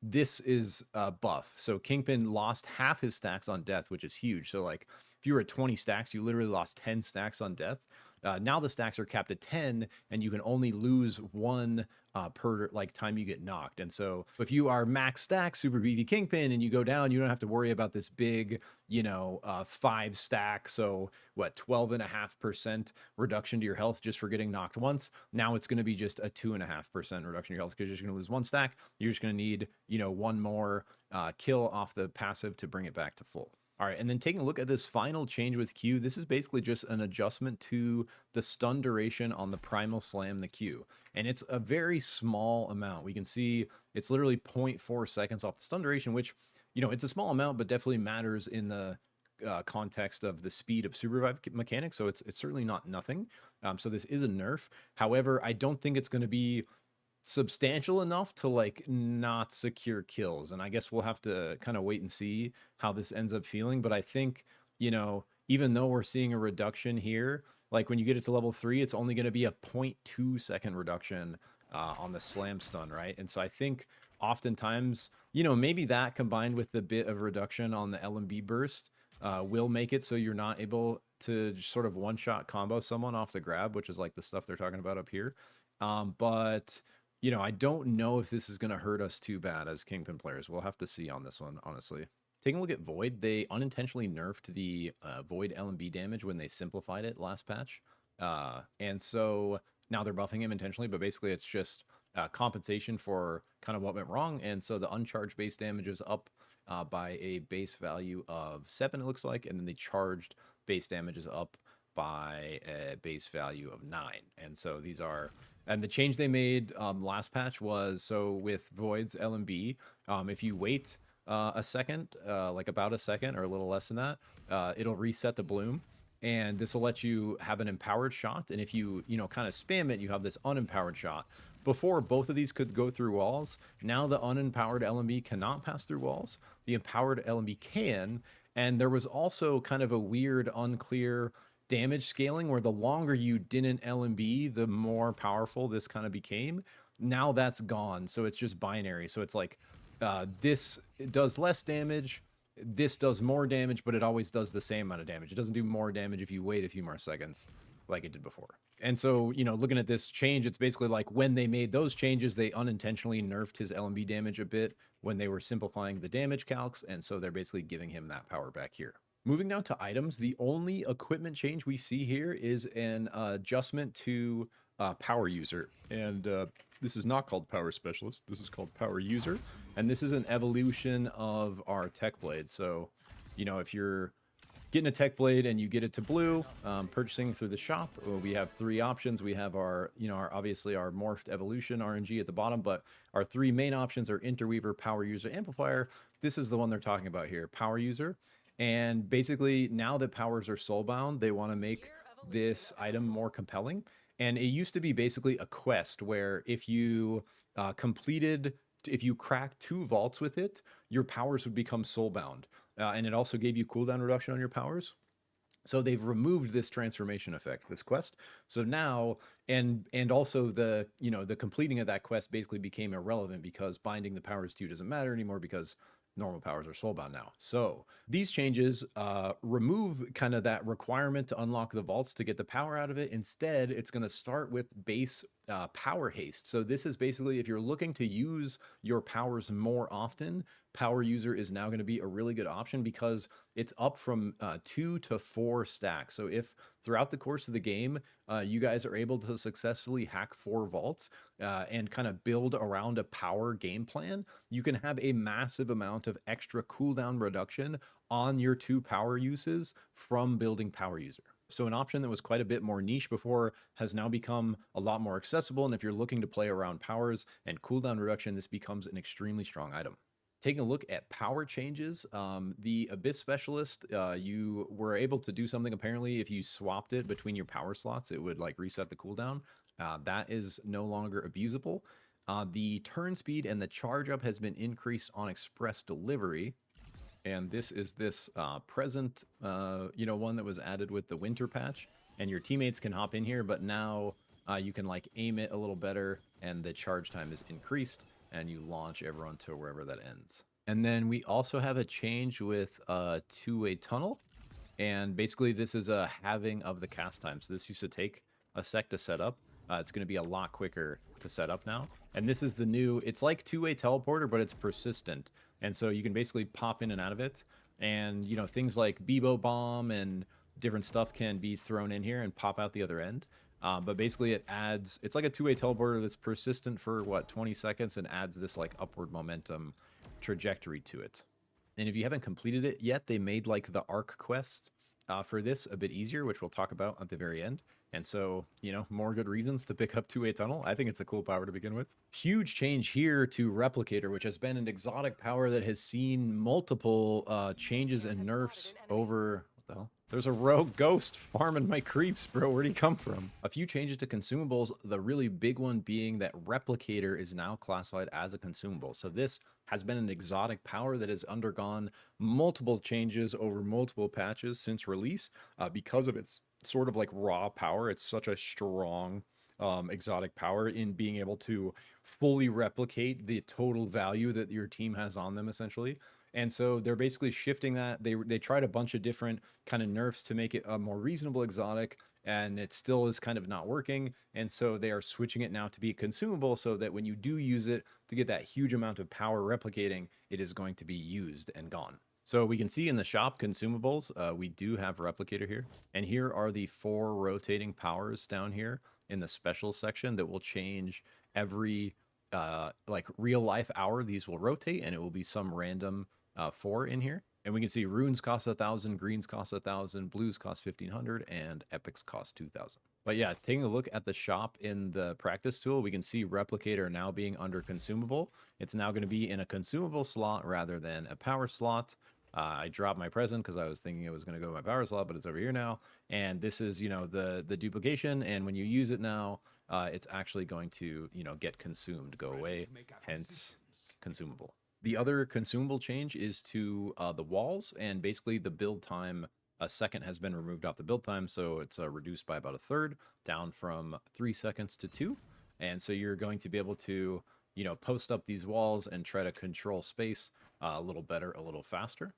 this is a buff. So Kingpin lost half his stacks on death, which is huge. So like if you were at 20 stacks, you literally lost 10 stacks on death. Now the stacks are capped at 10, and you can only lose one per like time you get knocked. And so if you are max stack super BV Kingpin and you go down, you don't have to worry about this big, 5 stack. So what, 12.5% reduction to your health just for getting knocked once. Now it's going to be just a 2.5% reduction to your health because you're just going to lose one stack. You're just going to need, one more kill off the passive to bring it back to full. All right, and then taking a look at this final change with Q, this is basically just an adjustment to the stun duration on the Primal Slam the Q. And it's a very small amount. We can see it's literally 0.4 seconds off the stun duration, which, it's a small amount, but definitely matters in the context of the speed of SUPERVIVE mechanics. So it's certainly not nothing. So this is a nerf. However, I don't think it's going to be substantial enough to like not secure kills, and I guess we'll have to kind of wait and see how this ends up feeling. But I think, even though we're seeing a reduction here, like when you get it to level 3, it's only going to be a 0.2 second reduction on the slam stun, right? And so I think oftentimes, maybe that combined with the bit of reduction on the LMB burst will make it so you're not able to just sort of one-shot combo someone off the grab, which is like the stuff they're talking about up here. But I don't know if this is going to hurt us too bad as Kingpin players. We'll have to see on this one, honestly. Taking a look at Void, they unintentionally nerfed the Void LMB damage when they simplified it last patch. And so now they're buffing him intentionally, but basically it's just compensation for kind of what went wrong. And so the uncharged base damage is up by a base value of 7, it looks like, and then the charged base damage is up by a base value of 9. And so these are... And the change they made last patch was, so with Void's LMB, if you wait a second, like about a second or a little less than that, it'll reset the bloom. And this will let you have an empowered shot. And if you, kind of spam it, you have this unempowered shot. Before, both of these could go through walls. Now the unempowered LMB cannot pass through walls. The empowered LMB can. And there was also kind of a weird, unclear damage scaling where the longer you didn't LMB, the more powerful this kind of became. Now that's gone, so it's just binary. So it's like this does less damage, this does more damage, but it always does the same amount of damage. It doesn't do more damage if you wait a few more seconds like it did before. And so, looking at this change, it's basically like when they made those changes, they unintentionally nerfed his LMB damage a bit when they were simplifying the damage calcs, and so they're basically giving him that power back here. Moving down to items, the only equipment change we see here is an adjustment to Power User. And this is not called Power Specialist. This is called Power User. And this is an evolution of our Techblade. So, if you're getting a Techblade and you get it to blue, purchasing through the shop, we have 3 options. We have our, obviously our Morphed Evolution RNG at the bottom, but our 3 main options are Interweaver, Power User, Amplifier. This is the one they're talking about here, Power User. And basically, now that powers are soulbound, they want to make this item more compelling. And it used to be basically a quest where if you if you cracked 2 vaults with it, your powers would become soulbound. And it also gave you cooldown reduction on your powers. So they've removed this transformation effect, this quest. So now, and also the, the completing of that quest basically became irrelevant because binding the powers to you doesn't matter anymore because normal powers are soulbound now. So these changes remove kind of that requirement to unlock the vaults to get the power out of it. Instead, it's going to start with base power haste. So this is basically if you're looking to use your powers more often, Power User is now going to be a really good option because it's up from 2 to 4 stacks. So if throughout the course of the game, you guys are able to successfully hack 4 vaults and kind of build around a power game plan, you can have a massive amount of extra cooldown reduction on your 2 power uses from building Power User. So an option that was quite a bit more niche before has now become a lot more accessible. And if you're looking to play around powers and cooldown reduction, this becomes an extremely strong item. Taking a look at power changes, the Abyss Specialist, you were able to do something apparently if you swapped it between your power slots, it would like reset the cooldown. That is no longer abusable. The turn speed and the charge up has been increased on express delivery. And this is this present, one that was added with the winter patch. And your teammates can hop in here, but now you can like aim it a little better and the charge time is increased. And you launch everyone to wherever that ends. And then we also have a change with two-way tunnel. And basically, this is a halving of the cast time. So this used to take a sec to set up. It's going to be a lot quicker to set up now. And this is the new, it's like two-way teleporter, but it's persistent. And so you can basically pop in and out of it. And, you know, things like Beebo Bomb and different stuff can be thrown in here and pop out the other end. But basically it adds, it's like a two-way teleporter that's persistent for, what, 20 seconds and adds this, like, upward momentum trajectory to it. And if you haven't completed it yet, they made, like, the arc quest for this a bit easier, which we'll talk about at the very end. And so, you know, more good reasons to pick up two-way tunnel. I think it's a cool power to begin with. Huge change here to Replicator, which has been an exotic power that has seen multiple changes and nerfs over... What the hell? There's a rogue ghost farming my creeps, bro. Where'd he come from? A few changes to consumables, the really big one being that Replicator is now classified as a consumable. So this has been an exotic power that has undergone multiple changes over multiple patches since release because of its sort of like raw power. It's such a strong exotic power in being able to fully replicate the total value that your team has on them, essentially. And so they're basically shifting that. They tried a bunch of different kind of nerfs to make it a more reasonable exotic, and it still is kind of not working. And so they are switching it now to be consumable so that when you do use it to get that huge amount of power replicating, it is going to be used and gone. So we can see in the shop consumables, we do have Replicator here. And here are the 4 rotating powers down here in the special section that will change every like real life hour. These will rotate and it will be some random 4 in here. And we can see runes cost 1,000, greens cost 1,000, blues cost 1,500, and epics cost 2,000. But yeah, taking a look at the shop in the practice tool, we can see Replicator now being under consumable. It's now going to be in a consumable slot rather than a power slot. I dropped my present because I was thinking it was going to go to my power slot, but it's over here now. And this is, you know, the duplication. And when you use it now, it's actually going to, you know, get consumed, go away, hence consumable. The other consumable change is to the walls, and basically the build time, a second has been removed off the build time, so it's reduced by about 1/3, down from 3 seconds to 2. And so you're going to be able to, you know, post up these walls and try to control space a little better, a little faster.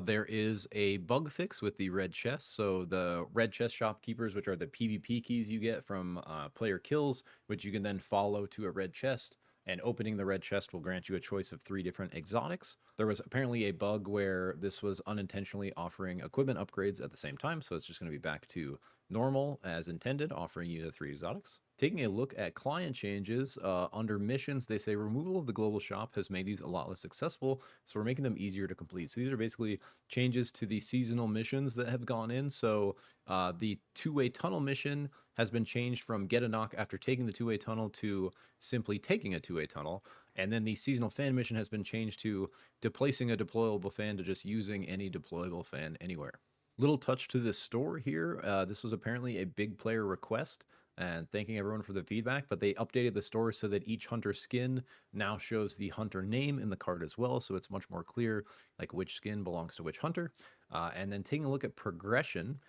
There is a bug fix with the red chest. So the red chest shopkeepers, which are the PvP keys you get from player kills, which you can then follow to a red chest. And opening the red chest will grant you a choice of 3 different exotics. There was apparently a bug where this was unintentionally offering equipment upgrades at the same time, so it's just going to be back to normal as intended, offering you the 3 exotics. Taking a look at client changes, under missions, they say removal of the global shop has made these a lot less accessible, so we're making them easier to complete. So these are basically changes to the seasonal missions that have gone in. So the two-way tunnel mission has been changed from get a knock after taking the two-way tunnel to simply taking a two-way tunnel. And then the seasonal fan mission has been changed to displacing a deployable fan to just using any deployable fan anywhere. Little touch to the store here. This was apparently a big player request, and thanking everyone for the feedback, but they updated the store so that each hunter skin now shows the hunter name in the card as well, so it's much more clear like which skin belongs to which hunter. And then taking a look at progression,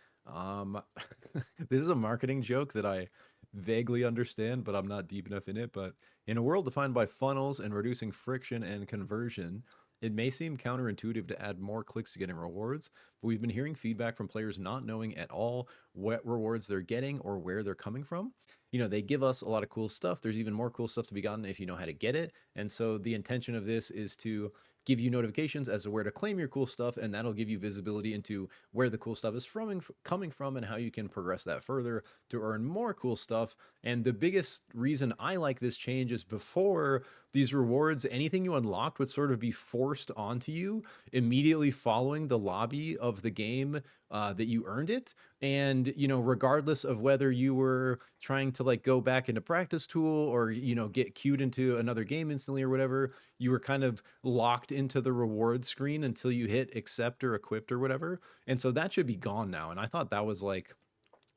this is a marketing joke that I vaguely understand, but I'm not deep enough in it. But in a world defined by funnels and reducing friction and conversion, it may seem counterintuitive to add more clicks to getting rewards, but we've been hearing feedback from players not knowing at all what rewards they're getting or where they're coming from. You know, they give us a lot of cool stuff. There's even more cool stuff to be gotten if you know how to get it. And so the intention of this is to give you notifications as to where to claim your cool stuff, and that'll give you visibility into where the cool stuff is coming from and how you can progress that further to earn more cool stuff. And the biggest reason I like this change is before these rewards, anything you unlocked would sort of be forced onto you immediately following the lobby of the game that you earned it. And, you know, regardless of whether you were trying to like go back into practice tool or, you know, get queued into another game instantly or whatever, you were kind of locked into the reward screen until you hit accept or equipped or whatever. And so that should be gone now. And I thought that was like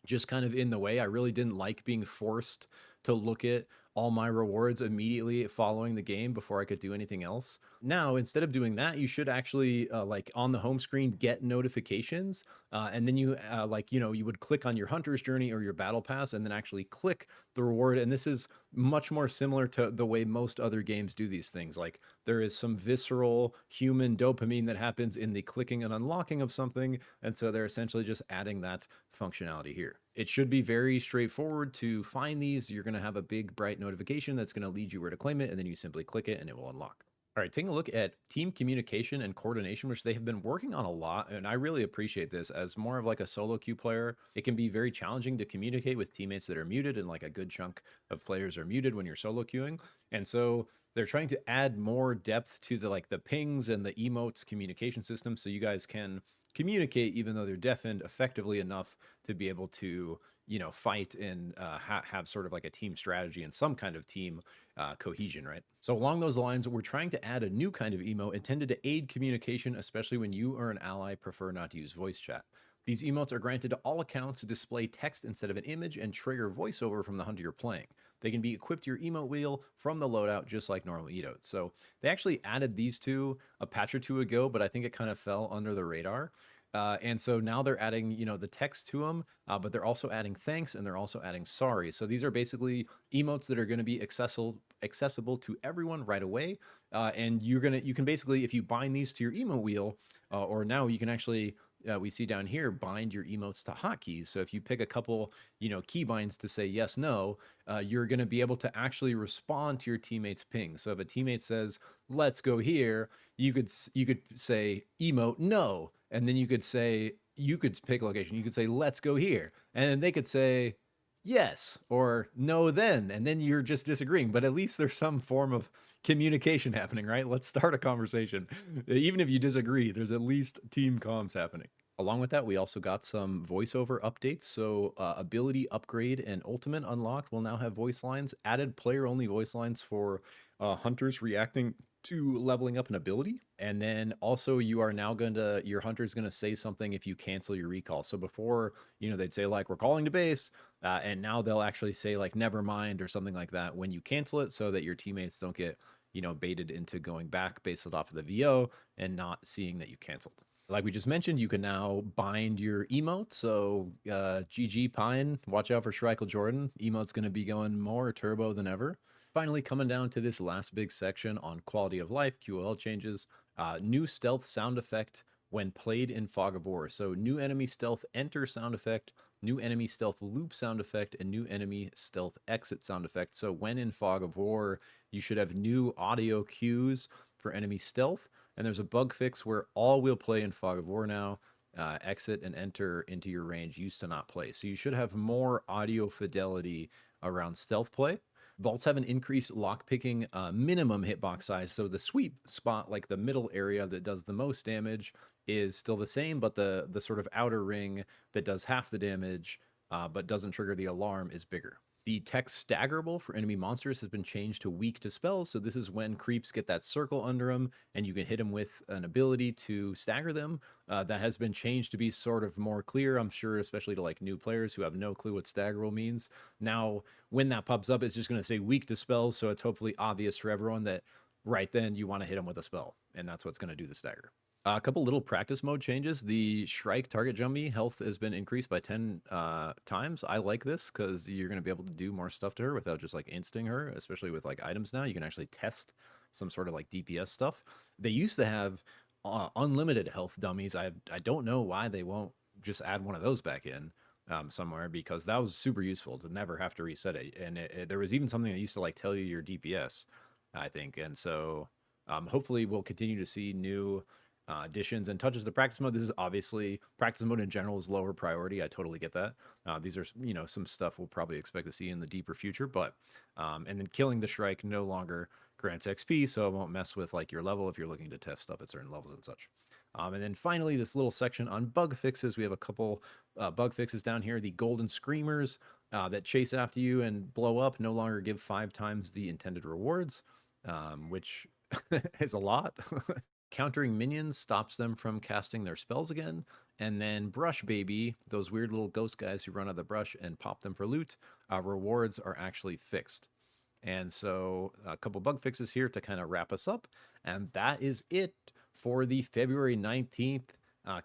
just kind of in the way. I really didn't like being forced to look at all my rewards immediately following the game before I could do anything else. Now, instead of doing that, you should actually like on the home screen get notifications, and then you like you would click on your hunter's journey or your battle pass, and then actually click the reward. And this is much more similar to the way most other games do these things. Like there is some visceral human dopamine that happens in the clicking and unlocking of something, and so they're essentially just adding that functionality here. It should be very straightforward to find these. You're going to have a big bright notification that's going to lead you where to claim it, and then you simply click it and it will unlock. All right, taking a look at team communication and coordination, which they have been working on a lot, and I really appreciate this. As more of like a solo queue player, it can be very challenging to communicate with teammates that are muted, and like a good chunk of players are muted when you're solo queuing. And so they're trying to add more depth to the pings and the emotes communication system, so you guys can communicate even though they're deafened effectively enough to be able to fight and have sort of like a team strategy and some kind of team cohesion, right? So along those lines, we're trying to add a new kind of emote intended to aid communication, especially when you or an ally prefer not to use voice chat. These emotes are granted to all accounts to display text instead of an image and trigger voiceover from the hunter you're playing. They can be equipped to your emote wheel from the loadout, just like normal emotes. So they actually added these two a patch or two ago, but I think it kind of fell under the radar. And so now they're adding, the text to them, but they're also adding thanks, and they're also adding sorry. So these are basically emotes that are going to be accessible to everyone right away. And you can basically, if you bind these to your emote wheel, or now you can actually, we see down here, bind your emotes to hotkeys. So if you pick a couple, key binds to say yes, no, you're going to be able to actually respond to your teammate's ping. So if a teammate says, let's go here, you could say emote no. And then you could pick a location. You could say, let's go here. And they could say, yes, or no then. And then you're just disagreeing. But at least there's some form of communication happening, right? Let's start a conversation. Even if you disagree, there's at least team comms happening. Along with that, we also got some voiceover updates. So ability upgrade and ultimate unlocked will now have voice lines. Added player-only voice lines for hunters reacting to leveling up an ability. And then also your hunter's going to say something if you cancel your recall. So before, they'd say like, we're calling to base. And now they'll actually say like, never mind or something like that when you cancel it, so that your teammates don't get, baited into going back based off of the VO and not seeing that you canceled. Like we just mentioned, you can now bind your emote. So GG Pine, watch out for Schreikel Jordan. Emote's going to be going more turbo than ever. Finally, coming down to this last big section on quality of life, QOL changes, new stealth sound effect when played in Fog of War. So new enemy stealth enter sound effect, new enemy stealth loop sound effect, and new enemy stealth exit sound effect. So when in Fog of War, you should have new audio cues for enemy stealth. And there's a bug fix where all will play in Fog of War now. Exit and enter into your range used to not play. So you should have more audio fidelity around stealth play. Vaults have an increased lockpicking minimum hitbox size, so the sweet spot, like the middle area that does the most damage, is still the same, but the sort of outer ring that does half the damage but doesn't trigger the alarm is bigger. The text staggerable for enemy monsters has been changed to weak to spells, so this is when creeps get that circle under them, and you can hit them with an ability to stagger them. That has been changed to be sort of more clear, I'm sure, especially to like new players who have no clue what staggerable means. Now, when that pops up, it's just going to say weak to spells, so it's hopefully obvious for everyone that right then you want to hit them with a spell, and that's what's going to do the stagger. A couple little practice mode changes. The Shrike target jumpy health has been increased by 10 times. I like this because you're going to be able to do more stuff to her without just like insting her, especially with like items now. You can actually test some sort of like DPS stuff. They used to have unlimited health dummies. I don't know why they won't just add one of those back in somewhere, because that was super useful to never have to reset it. And there was even something that used to like tell you your DPS, I think. And so hopefully we'll continue to see new additions and touches to practice mode. This is obviously, practice mode in general is lower priority. I totally get that. These are, some stuff we'll probably expect to see in the deeper future, but, and then killing the Shrike no longer grants XP, so it won't mess with like your level if you're looking to test stuff at certain levels and such. And then finally, this little section on bug fixes. We have a couple bug fixes down here. The golden screamers that chase after you and blow up no longer give 5 times the intended rewards, which is a lot. Countering minions stops them from casting their spells again. And then Brush Baby, those weird little ghost guys who run out of the brush and pop them for loot, rewards are actually fixed. And so a couple bug fixes here to kind of wrap us up. And that is it for the February 19th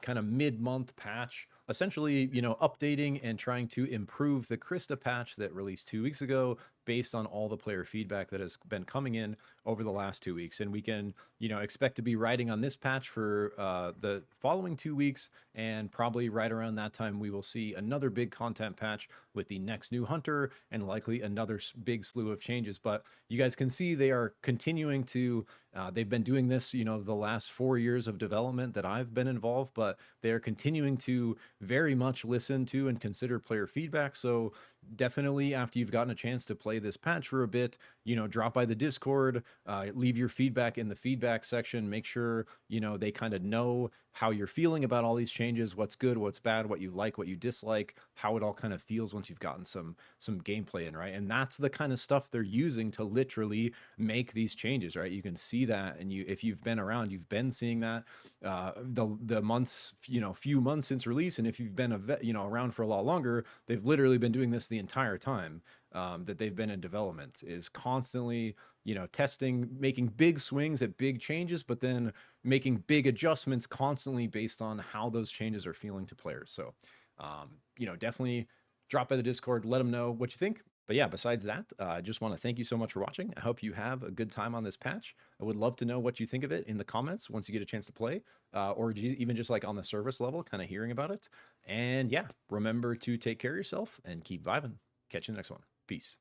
kind of mid-month patch. Essentially, updating and trying to improve the Crysta patch that released 2 weeks ago based on all the player feedback that has been coming in over the last 2 weeks. And we can, expect to be writing on this patch for the following 2 weeks. And probably right around that time, we will see another big content patch with the next new hunter and likely another big slew of changes. But you guys can see they are continuing to, they've been doing this, the last 4 years of development that I've been involved, but they're continuing to very much listen to and consider player feedback. So definitely after you've gotten a chance to play this patch for a bit, drop by the Discord, leave your feedback in the feedback section. Make sure, they kind of know how you're feeling about all these changes, what's good, what's bad, what you like, what you dislike, how it all kind of feels once you've gotten some gameplay in, right? And that's the kind of stuff they're using to literally make these changes, right? You can see that, and if you've been around, you've been seeing that the months, few months since release. And if you've been around for a lot longer, they've literally been doing this the entire time that they've been in development, is constantly testing, making big swings at big changes, but then making big adjustments constantly based on how those changes are feeling to players. So definitely drop by the Discord, let them know what you think. But yeah, besides that, I just want to thank you so much for watching. I hope you have a good time on this patch. I would love to know what you think of it in the comments once you get a chance to play, or even just like on the service level, kind of hearing about it. And yeah, remember to take care of yourself and keep vibing. Catch you in the next one. Peace.